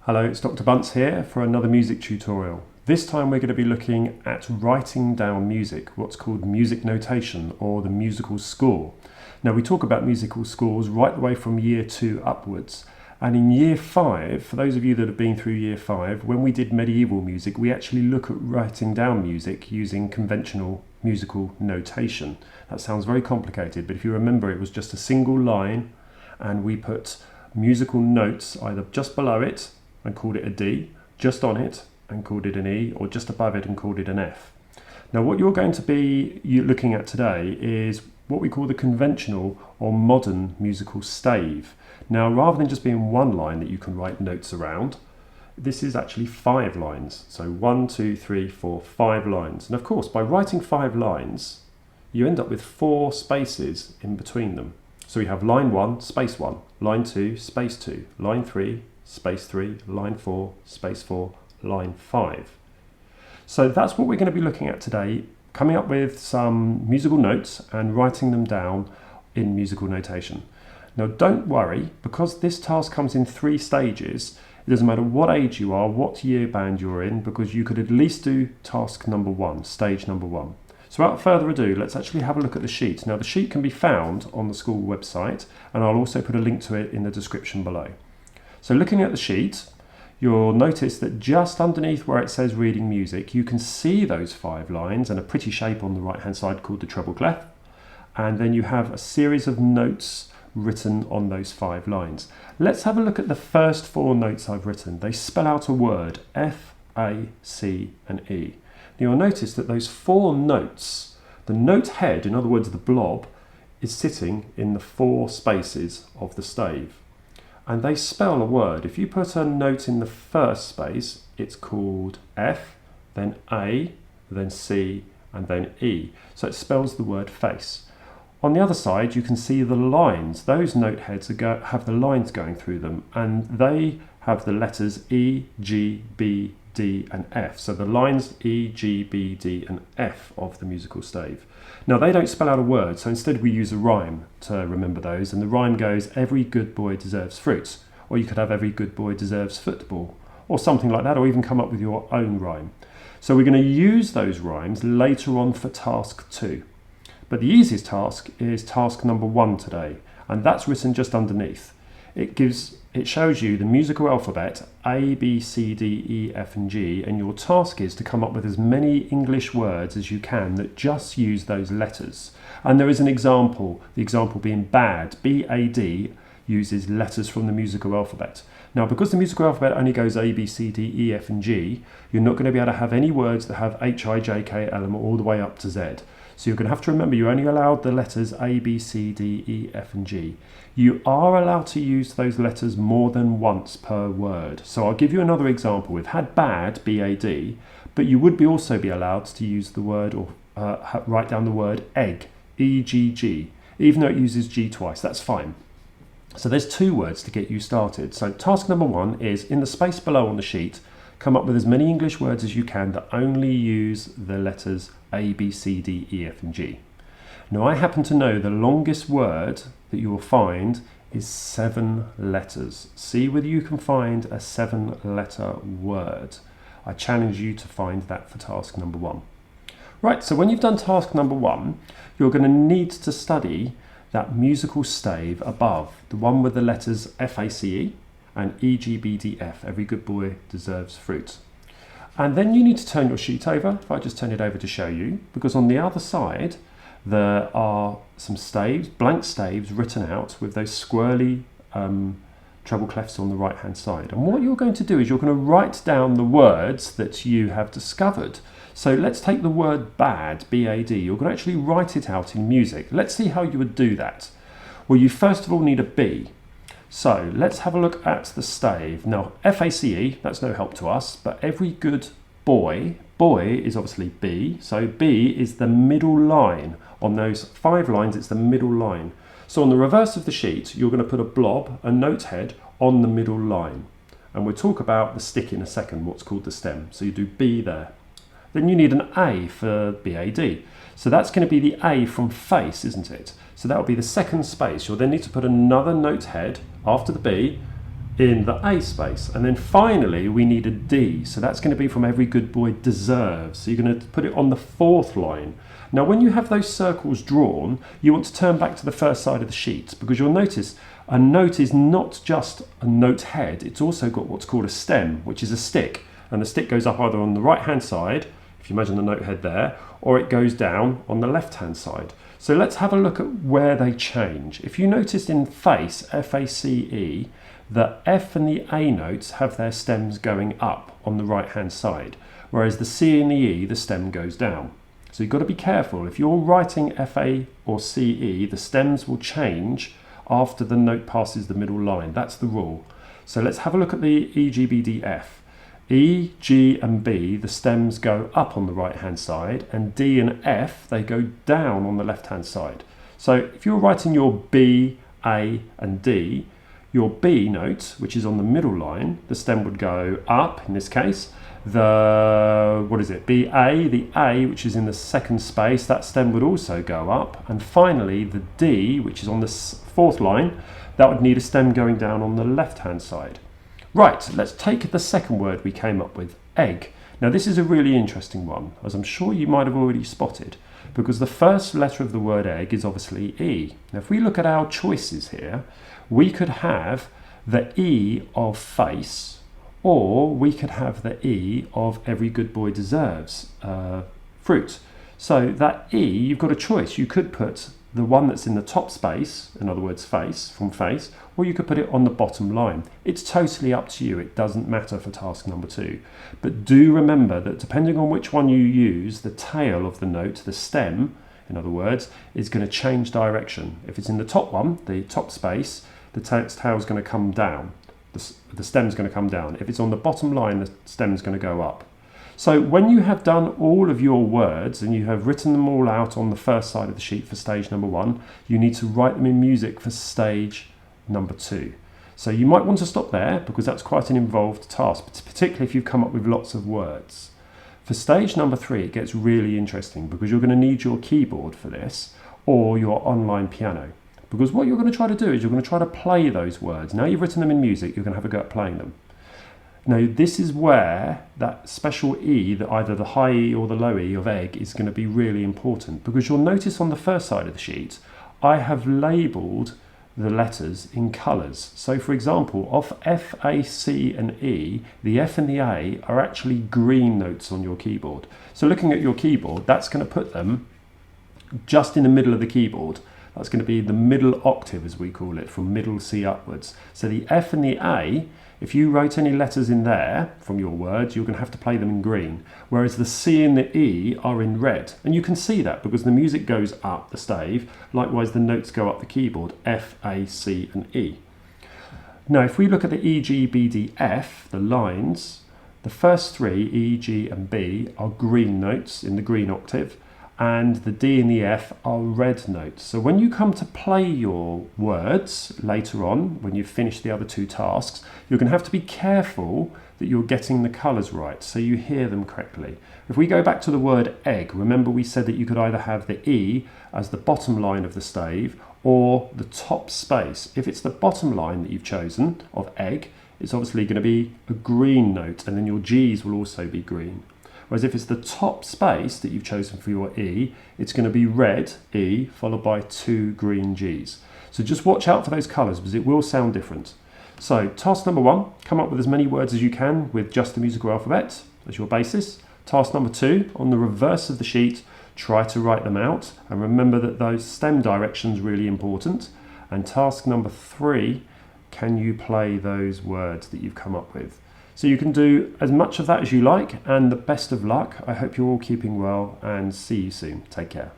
Hello, it's Dr. Bunce here for another music tutorial. This time we're going to be looking at writing down music, what's called music notation or the musical score. Now we talk about musical scores right the way from year 2 upwards. And in year 5, for those of you that have been through year 5, when we did medieval music, we actually look at writing down music using conventional musical notation. That sounds very complicated, but if you remember, it was just a single line and we put musical notes either just below it and called it a D, just on it and called it an E, or just above it and called it an F. Now what you're going to be looking at today is what we call the conventional or modern musical stave. Now rather than just being one line that you can write notes around, this is actually 5 lines. So 1, 2, 3, 4, 5 lines. And of course by writing 5 lines you end up with 4 spaces in between them. So you have line 1, space 1, line 2, space 2, line 3, space 3, line 4, space 4, line 5. So that's what we're going to be looking at today, coming up with some musical notes and writing them down in musical notation. Now don't worry, because this task comes in 3 stages, it doesn't matter what age you are, what year band you're in, because you could at least do task number 1, stage number 1. So without further ado, let's actually have a look at the sheet. Now the sheet can be found on the school website, and I'll also put a link to it in the description below. So looking at the sheet, you'll notice that just underneath where it says reading music, you can see those 5 lines and a pretty shape on the right hand side called the treble clef. And then you have a series of notes written on those 5 lines. Let's have a look at the first 4 notes I've written. They spell out a word, F, A, C and E. Now you'll notice that those 4 notes, the note head, in other words the blob, is sitting in the 4 spaces of the stave. And they spell a word. If you put a note in the first space, it's called F, then A, then C, and then E. So it spells the word face. On the other side, you can see the lines. Those note heads have the lines going through them, and they have the letters E, G, B, D, and F. So the lines E, G, B, D, and F of the musical stave. Now they don't spell out a word, so instead we use a rhyme to remember those, and the rhyme goes, every good boy deserves fruit, or you could have every good boy deserves football, or something like that, or even come up with your own rhyme. So we're going to use those rhymes later on for task 2. But the easiest task is task number 1 today, and that's written just underneath. It shows you the musical alphabet A, B, C, D, E, F and G, and your task is to come up with as many English words as you can that just use those letters. And there is an example, the example being bad. B-A-D uses letters from the musical alphabet. Now because the musical alphabet only goes A, B, C, D, E, F and G, you're not going to be able to have any words that have H, I, J, K, L, M all the way up to Z. So you're going to have to remember you're only allowed the letters A, B, C, D, E, F and G. You are allowed to use those letters more than once per word. So I'll give you another example. We've had bad, B-A-D, but you would also be allowed to use the word or write down the word egg, E-G-G, even though it uses G twice. That's fine. So there's 2 words to get you started. So task number 1 is, in the space below on the sheet, come up with as many English words as you can that only use the letters A, B, C, D, E, F and G. Now I happen to know the longest word that you will find is 7 letters. See whether you can find a 7-letter word. I challenge you to find that for task number 1. Right, so when you've done task number 1, you're going to need to study that musical stave above, the one with the letters F-A-C-E and E-G-B-D-F, every good boy deserves fruit. And then you need to turn your sheet over, if I just turn it over to show you, because on the other side there are some staves, blank staves written out with those squirrely treble clefs on the right hand side. And what you're going to do is you're going to write down the words that you have discovered. So let's take the word bad, B-A-D, you're going to actually write it out in music. Let's see how you would do that. Well, you first of all need a B. So let's have a look at the stave. Now F-A-C-E, that's no help to us, but every good boy is obviously B, so B is the middle line. On those 5 lines, it's the middle line. So on the reverse of the sheet, you're going to put a blob, a note head, on the middle line. And we'll talk about the stick in a second, what's called the stem. So you do B there. Then you need an A for B-A-D. So that's going to be the A from face, isn't it? So that will be the second space. You'll then need to put another note head after the B in the A space. And then finally we need a D, so that's going to be from Every Good Boy Deserves. So you're going to put it on the fourth line. Now when you have those circles drawn, you want to turn back to the first side of the sheet, because you'll notice a note is not just a note head, it's also got what's called a stem, which is a stick, and the stick goes up either on the right hand side, if you imagine the note head there, or it goes down on the left hand side. So let's have a look at where they change. If you noticed in face, F-A-C-E, the F and the A notes have their stems going up on the right hand side, whereas the C and the E, the stem goes down. So you've got to be careful. If you're writing F-A or C-E, the stems will change after the note passes the middle line. That's the rule. So let's have a look at the E, G, B, D, F. E, G and B, the stems go up on the right hand side, and D and F, they go down on the left hand side. So if you're writing your B, A and D, your B note, which is on the middle line, the stem would go up in this case. The, what is it, B-A, the A, which is in the second space, that stem would also go up. And finally, the D, which is on the fourth line, that would need a stem going down on the left-hand side. Right, let's take the second word we came up with, egg. Now this is a really interesting one, as I'm sure you might have already spotted, because the first letter of the word egg is obviously E. Now if we look at our choices here, we could have the E of face, or we could have the E of Every Good Boy Deserves, fruit. So that E, you've got a choice. You could put the one that's in the top space, in other words face, from face, or you could put it on the bottom line. It's totally up to you. It doesn't matter for task number 2. But do remember that depending on which one you use, the tail of the note, the stem, in other words, is going to change direction. If it's in the top one, the top space, the tail is going to come down. The stem's going to come down. If it's on the bottom line, the stem's going to go up. So when you have done all of your words and you have written them all out on the first side of the sheet for stage number 1, you need to write them in music for stage number 2. So you might want to stop there because that's quite an involved task, particularly if you've come up with lots of words. For stage number 3, it gets really interesting because you're going to need your keyboard for this or your online piano. Because what you're going to try to do is you're going to try to play those words. Now you've written them in music, you're going to have a go at playing them. Now this is where that special E, that either the high E or the low E of egg, is going to be really important, because you'll notice on the first side of the sheet I have labelled the letters in colours. So for example, of F, A, C and E, the F and the A are actually green notes on your keyboard. So looking at your keyboard, that's going to put them just in the middle of the keyboard. That's going to be the middle octave, as we call it, from middle C upwards. So the F and the A, if you write any letters in there from your words, you're going to have to play them in green. Whereas the C and the E are in red. And you can see that because the music goes up the stave. Likewise, the notes go up the keyboard, F, A, C and E. Now, if we look at the E, G, B, D, F, the lines, the first 3, E, G and B, are green notes in the green octave. And the D and the F are red notes. So when you come to play your words later on, when you've finished the other 2 tasks, you're going to have to be careful that you're getting the colours right, so you hear them correctly. If we go back to the word egg, remember we said that you could either have the E as the bottom line of the stave or the top space. If it's the bottom line that you've chosen of egg, it's obviously going to be a green note, and then your G's will also be green. Whereas if it's the top space that you've chosen for your E, it's going to be red E followed by 2 green G's. So just watch out for those colours because it will sound different. So task number 1, come up with as many words as you can with just the musical alphabet as your basis. Task number 2, on the reverse of the sheet, try to write them out. And remember that those stem directions are really important. And task number 3, can you play those words that you've come up with? So you can do as much of that as you like, and the best of luck. I hope you're all keeping well, and see you soon. Take care.